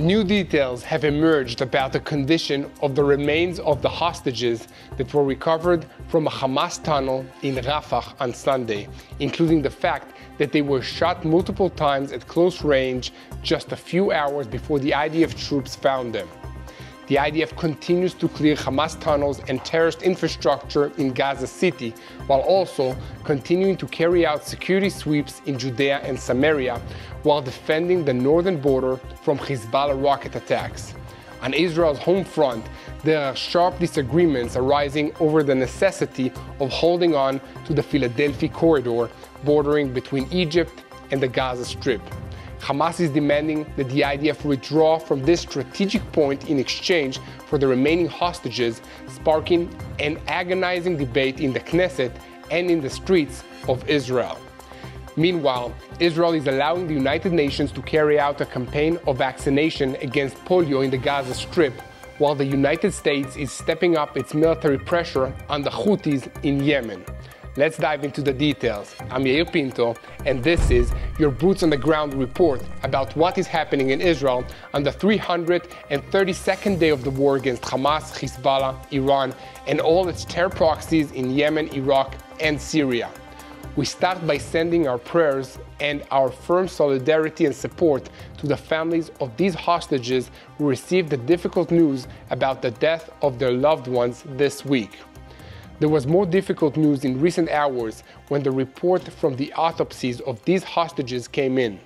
New details have emerged about the condition of the remains of the hostages that were recovered from a Hamas tunnel in Rafah on Sunday, including the fact that they were shot multiple times at close range just a few hours before the IDF troops found them. The IDF continues to clear Hamas tunnels and terrorist infrastructure in Gaza City, while also continuing to carry out security sweeps in Judea and Samaria, while defending the northern border from Hezbollah rocket attacks. On Israel's home front, there are sharp disagreements arising over the necessity of holding on to the Philadelphi Corridor bordering between Egypt and the Gaza Strip. Hamas is demanding that the IDF withdraw from this strategic point in exchange for the remaining hostages, sparking an agonizing debate in the Knesset and in the streets of Israel. Meanwhile, Israel is allowing the United Nations to carry out a campaign of vaccination against polio in the Gaza Strip, while the United States is stepping up its military pressure on the Houthis in Yemen. Let's dive into the details. I'm Yair Pinto, and this is your Boots on the Ground report about what is happening in Israel on the 332nd day of the war against Hamas, Hezbollah, Iran, and all its terror proxies in Yemen, Iraq, and Syria. We start by sending our prayers and our firm solidarity and support to the families of these hostages who received the difficult news about the death of their loved ones this week. There was more difficult news in recent hours when the report from the autopsies of these hostages came in.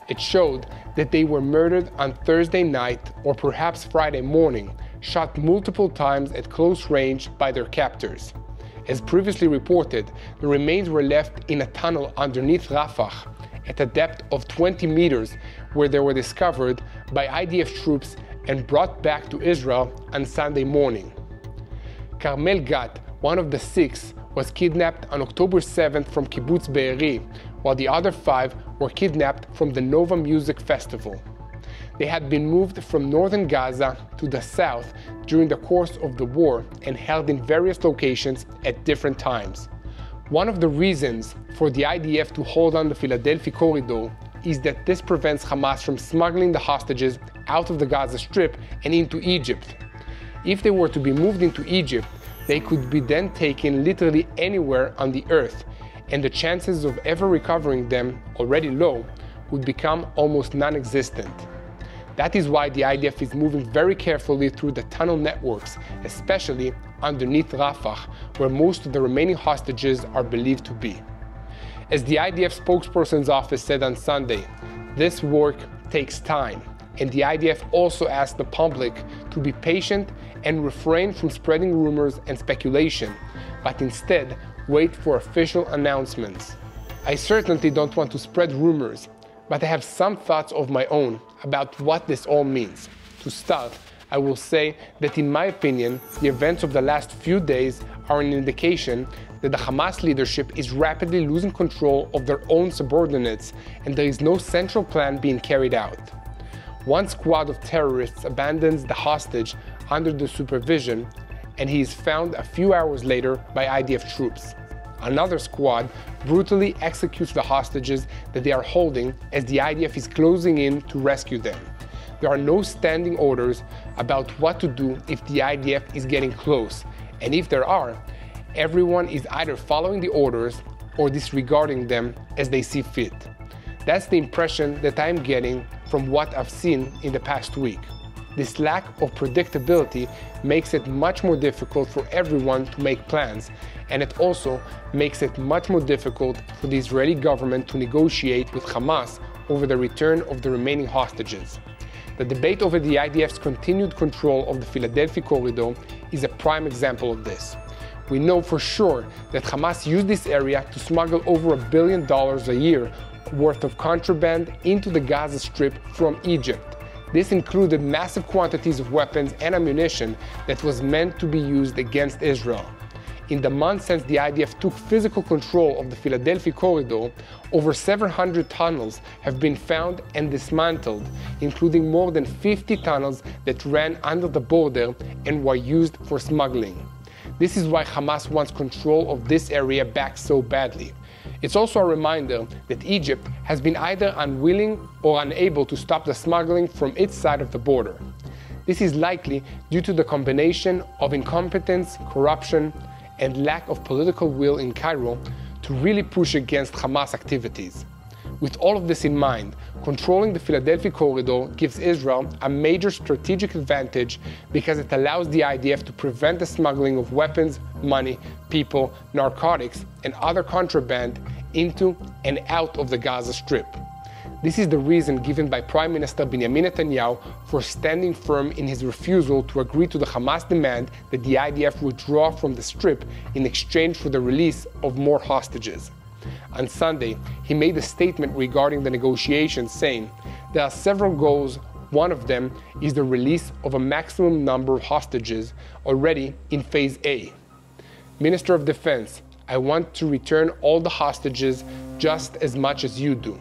It showed that they were murdered on Thursday night or perhaps Friday morning, shot multiple times at close range by their captors. As previously reported, the remains were left in a tunnel underneath Rafah at a depth of 20 meters, where they were discovered by IDF troops and brought back to Israel on Sunday morning. Carmel Gat, one of the 6, was kidnapped on October 7th from Kibbutz Be'eri, while the other 5 were kidnapped from the Nova Music Festival. They had been moved from northern Gaza to the south during the course of the war and held in various locations at different times. One of the reasons for the IDF to hold on the Philadelphi Corridor is that this prevents Hamas from smuggling the hostages out of the Gaza Strip and into Egypt. If they were to be moved into Egypt, they could be then taken literally anywhere on the earth, and the chances of ever recovering them, already low, would become almost non-existent. That is why the IDF is moving very carefully through the tunnel networks, especially underneath Rafah, where most of the remaining hostages are believed to be. As the IDF spokesperson's office said on Sunday, this work takes time, and the IDF also asked the public to be patient and refrain from spreading rumors and speculation, but instead wait for official announcements. I certainly don't want to spread rumors, but I have some thoughts of my own about what this all means. To start, I will say that in my opinion, the events of the last few days are an indication that the Hamas leadership is rapidly losing control of their own subordinates, and there is no central plan being carried out. One squad of terrorists abandons the hostage under the supervision, and he is found a few hours later by IDF troops. Another squad brutally executes the hostages that they are holding as the IDF is closing in to rescue them. There are no standing orders about what to do if the IDF is getting close, and if there are, everyone is either following the orders or disregarding them as they see fit. That's the impression that I'm getting from what I've seen in the past week. This lack of predictability makes it much more difficult for everyone to make plans, and it also makes it much more difficult for the Israeli government to negotiate with Hamas over the return of the remaining hostages. The debate over the IDF's continued control of the Philadelphi Corridor is a prime example of this. We know for sure that Hamas used this area to smuggle over $1 billion a year worth of contraband into the Gaza Strip from Egypt. This included massive quantities of weapons and ammunition that was meant to be used against Israel. In the months since the IDF took physical control of the Philadelphi Corridor, over 700 tunnels have been found and dismantled, including more than 50 tunnels that ran under the border and were used for smuggling. This is why Hamas wants control of this area back so badly. It's also a reminder that Egypt has been either unwilling or unable to stop the smuggling from its side of the border. This is likely due to the combination of incompetence, corruption, and lack of political will in Cairo to really push against Hamas activities. With all of this in mind, controlling the Philadelphi Corridor gives Israel a major strategic advantage because it allows the IDF to prevent the smuggling of weapons, money, people, narcotics, and other contraband into and out of the Gaza Strip. This is the reason given by Prime Minister Benjamin Netanyahu for standing firm in his refusal to agree to the Hamas demand that the IDF withdraw from the Strip in exchange for the release of more hostages. On Sunday, he made a statement regarding the negotiations saying, "There are several goals. One of them is the release of a maximum number of hostages already in Phase A. Minister of Defense, I want to return all the hostages just as much as you do.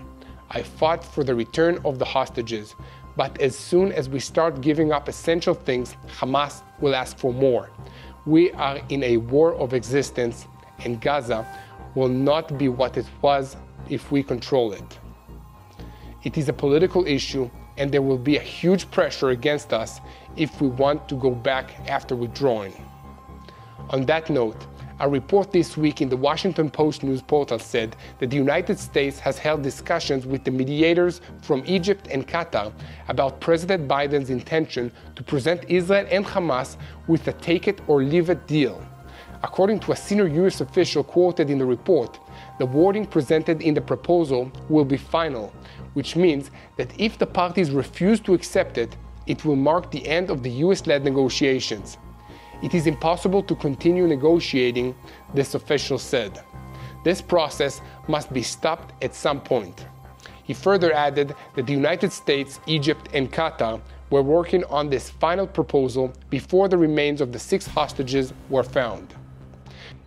I fought for the return of the hostages, but as soon as we start giving up essential things, Hamas will ask for more. We are in a war of existence, and Gaza will not be what it was if we control it. It is a political issue, and there will be a huge pressure against us if we want to go back after withdrawing." On that note, a report this week in the Washington Post news portal said that the United States has held discussions with the mediators from Egypt and Qatar about President Biden's intention to present Israel and Hamas with a take-it-or-leave-it deal. According to a senior U.S. official quoted in the report, the wording presented in the proposal will be final, which means that if the parties refuse to accept it, it will mark the end of the U.S.-led negotiations. It is impossible to continue negotiating, this official said. This process must be stopped at some point. He further added that the United States, Egypt, and Qatar were working on this final proposal before the remains of the 6 hostages were found.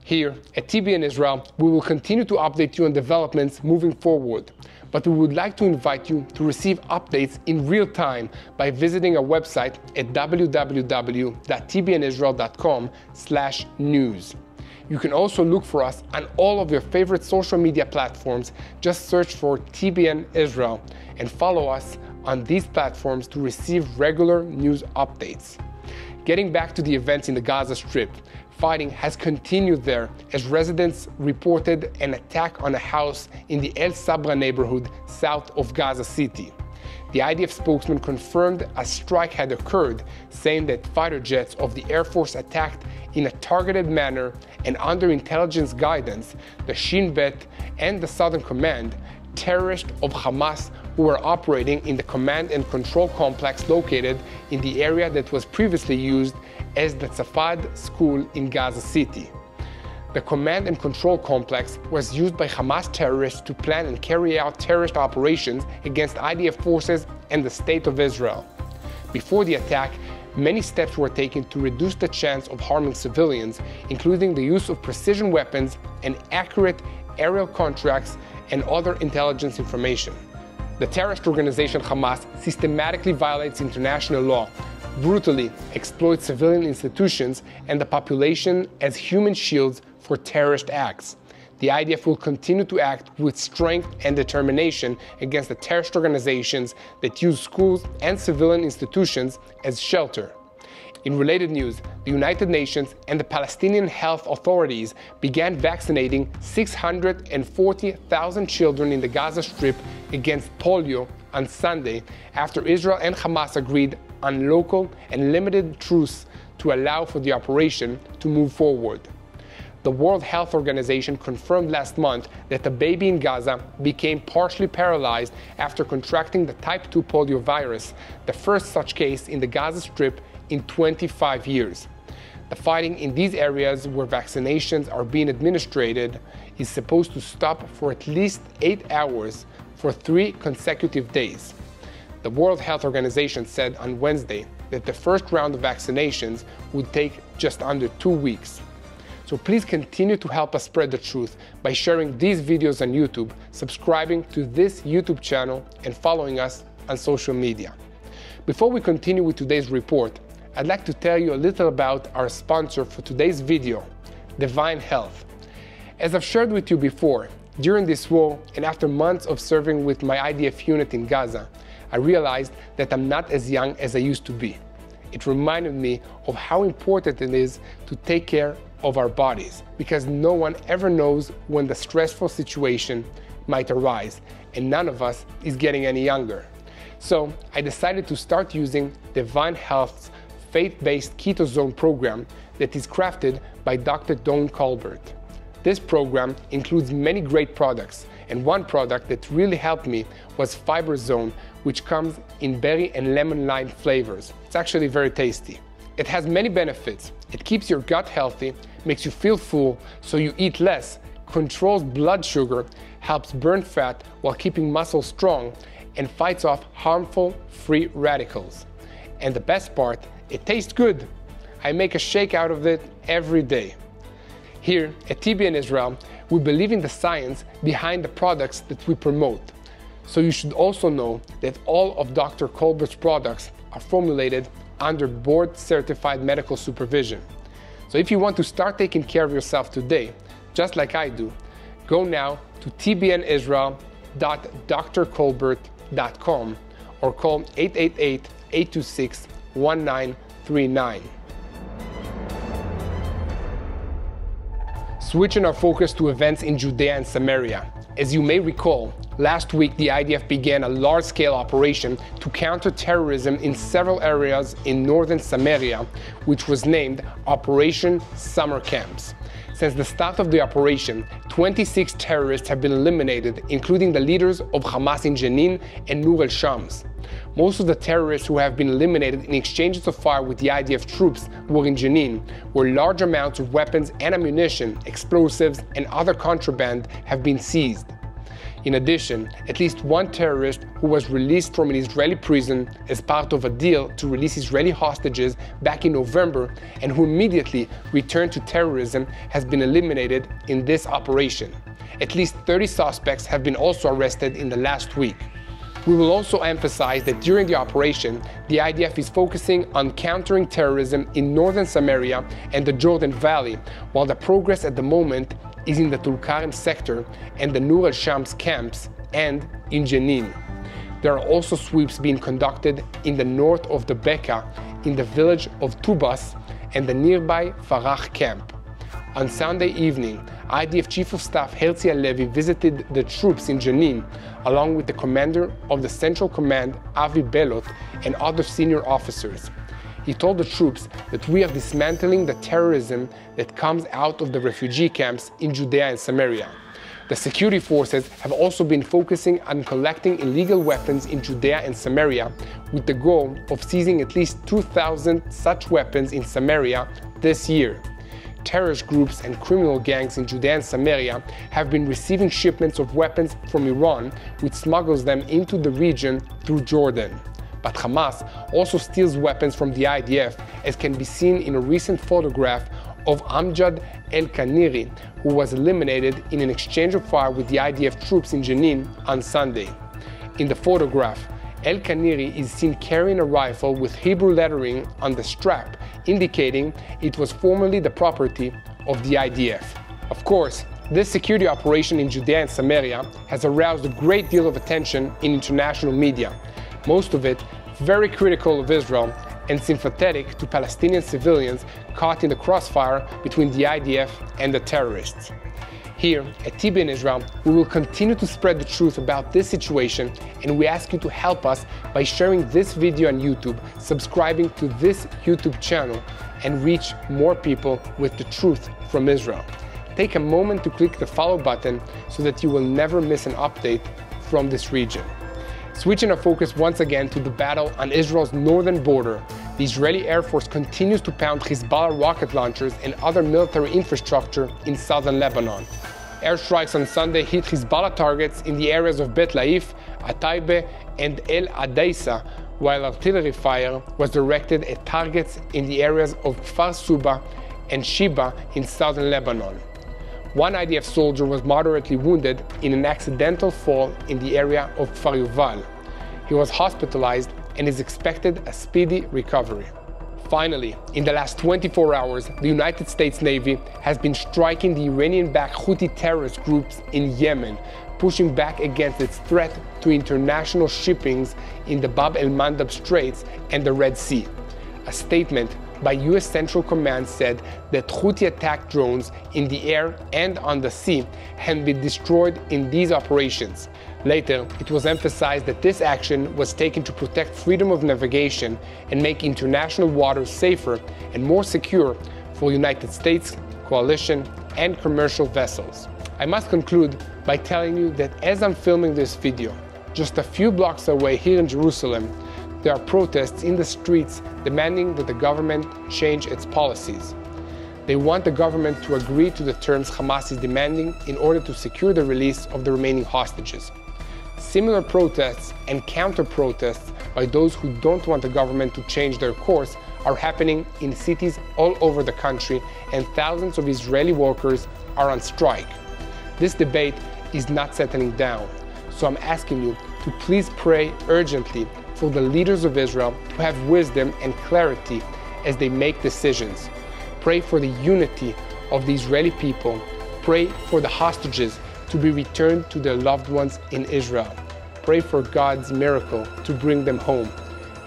Here at TBN Israel, we will continue to update you on developments moving forward, but we would like to invite you to receive updates in real time by visiting our website at www.tbnisrael.com/news. You can also look for us on all of your favorite social media platforms. Just search for TBN Israel and follow us on these platforms to receive regular news updates. Getting back to the events in the Gaza Strip, fighting has continued there as residents reported an attack on a house in the El Sabra neighborhood south of Gaza City. The IDF spokesman confirmed a strike had occurred, saying that fighter jets of the Air Force attacked in a targeted manner and under intelligence guidance the Shin Bet and the Southern Command, terrorists of Hamas who were operating in the command and control complex located in the area that was previously used as the Safad school in Gaza City. The command and control complex was used by Hamas terrorists to plan and carry out terrorist operations against IDF forces and the State of Israel. Before the attack, many steps were taken to reduce the chance of harming civilians, including the use of precision weapons and accurate aerial contracts and other intelligence information. The terrorist organization Hamas systematically violates international law, brutally exploits civilian institutions and the population as human shields for terrorist acts. The IDF will continue to act with strength and determination against the terrorist organizations that use schools and civilian institutions as shelter. In related news, the United Nations and the Palestinian health authorities began vaccinating 640,000 children in the Gaza Strip against polio on Sunday after Israel and Hamas agreed on local and limited truce to allow for the operation to move forward. The World Health Organization confirmed last month that a baby in Gaza became partially paralyzed after contracting the type 2 polio virus, the first such case in the Gaza Strip in 25 years. The fighting in these areas where vaccinations are being administered is supposed to stop for at least 8 hours for 3 consecutive days. The World Health Organization said on Wednesday that the first round of vaccinations would take just under 2 weeks. So please continue to help us spread the truth by sharing these videos on YouTube, subscribing to this YouTube channel, and following us on social media. Before we continue with today's report, I'd like to tell you a little about our sponsor for today's video, Divine Health. As I've shared with you before, During this war, and after months of serving with my IDF unit in Gaza, I realized that I'm not as young as I used to be. It reminded me of how important it is to take care of our bodies, because no one ever knows when the stressful situation might arise, and none of us is getting any younger. So I decided to start using Divine Health's faith-based keto zone program that is crafted by Dr. Don Colbert. This program includes many great products, and one product that really helped me was Fiber Zone, which comes in berry and lemon lime flavors. It's actually very tasty. It has many benefits. It keeps your gut healthy, makes you feel full so you eat less, controls blood sugar, helps burn fat while keeping muscles strong, and fights off harmful free radicals. And the best part, it tastes good. I make a shake out of it every day. Here at TBN Israel, we believe in the science behind the products that we promote. So you should also know that all of Dr. Colbert's products are formulated under board-certified medical supervision. So if you want to start taking care of yourself today, just like I do, go now to tbnisrael.drcolbert.com or call 888-826-1939. Switching our focus to events in Judea and Samaria. As you may recall, last week the IDF began a large-scale operation to counter terrorism in several areas in northern Samaria, which was named Operation Summer Camps. Since the start of the operation, 26 terrorists have been eliminated, including the leaders of Hamas in Jenin and Nur al-Shams. Most of the terrorists who have been eliminated in exchanges of fire with the IDF troops were in Jenin, where large amounts of weapons and ammunition, explosives, and other contraband have been seized. In addition, at least one terrorist who was released from an Israeli prison as part of a deal to release Israeli hostages back in November and who immediately returned to terrorism has been eliminated in this operation. At least 30 suspects have been also arrested in the last week. We will also emphasize that during the operation, the IDF is focusing on countering terrorism in northern Samaria and the Jordan Valley, while the progress at the moment is in the Tulkarem sector and the Nur al-Shams camps and in Jenin. There are also sweeps being conducted in the north of the Bekaa, in the village of Tubas and the nearby Farach camp. On Sunday evening, IDF Chief of Staff Herzi Halevi visited the troops in Jenin, along with the commander of the Central Command, Avi Belot, and other senior officers. He told the troops that we are dismantling the terrorism that comes out of the refugee camps in Judea and Samaria. The security forces have also been focusing on collecting illegal weapons in Judea and Samaria, with the goal of seizing at least 2,000 such weapons in Samaria this year. Terrorist groups and criminal gangs in Judea and Samaria have been receiving shipments of weapons from Iran, which smuggles them into the region through Jordan. But Hamas also steals weapons from the IDF, as can be seen in a recent photograph of Amjad El-Kaniri, who was eliminated in an exchange of fire with the IDF troops in Jenin on Sunday. In the photograph, El-Kaniri is seen carrying a rifle with Hebrew lettering on the strap, indicating it was formerly the property of the IDF. Of course, this security operation in Judea and Samaria has aroused a great deal of attention in international media, most of it very critical of Israel and sympathetic to Palestinian civilians caught in the crossfire between the IDF and the terrorists. Here at TBN Israel, we will continue to spread the truth about this situation, and we ask you to help us by sharing this video on YouTube, subscribing to this YouTube channel, and reach more people with the truth from Israel. Take a moment to click the follow button so that you will never miss an update from this region. Switching our focus once again to the battle on Israel's northern border, the Israeli Air Force continues to pound Hezbollah rocket launchers and other military infrastructure in southern Lebanon. Airstrikes on Sunday hit Hezbollah targets in the areas of Bet Laif, Ataibe, and El Adaisa, while artillery fire was directed at targets in the areas of Kfar Suba and Shiba in southern Lebanon. One IDF soldier was moderately wounded in an accidental fall in the area of Kfar Yuval. He was hospitalized and is expected a speedy recovery. Finally, in the last 24 hours, the United States Navy has been striking the Iranian-backed Houthi terrorist groups in Yemen, pushing back against its threat to international shippings in the Bab el-Mandab Straits and the Red Sea. A statement by U.S. Central Command said that Houthi attack drones in the air and on the sea had been destroyed in these operations. Later, it was emphasized that this action was taken to protect freedom of navigation and make international waters safer and more secure for United States, coalition, and commercial vessels. I must conclude by telling you that as I'm filming this video, just a few blocks away here in Jerusalem, there are protests in the streets demanding that the government change its policies. They want the government to agree to the terms Hamas is demanding in order to secure the release of the remaining hostages. Similar protests and counter-protests by those who don't want the government to change their course are happening in cities all over the country, and thousands of Israeli workers are on strike. This debate is not settling down, so I'm asking you to please pray urgently for the leaders of Israel to have wisdom and clarity as they make decisions. Pray for the unity of the Israeli people. Pray for the hostages to be returned to their loved ones in Israel. Pray for God's miracle to bring them home.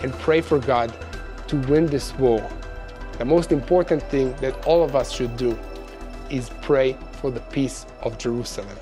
And pray for God to win this war. The most important thing that all of us should do is pray for the peace of Jerusalem.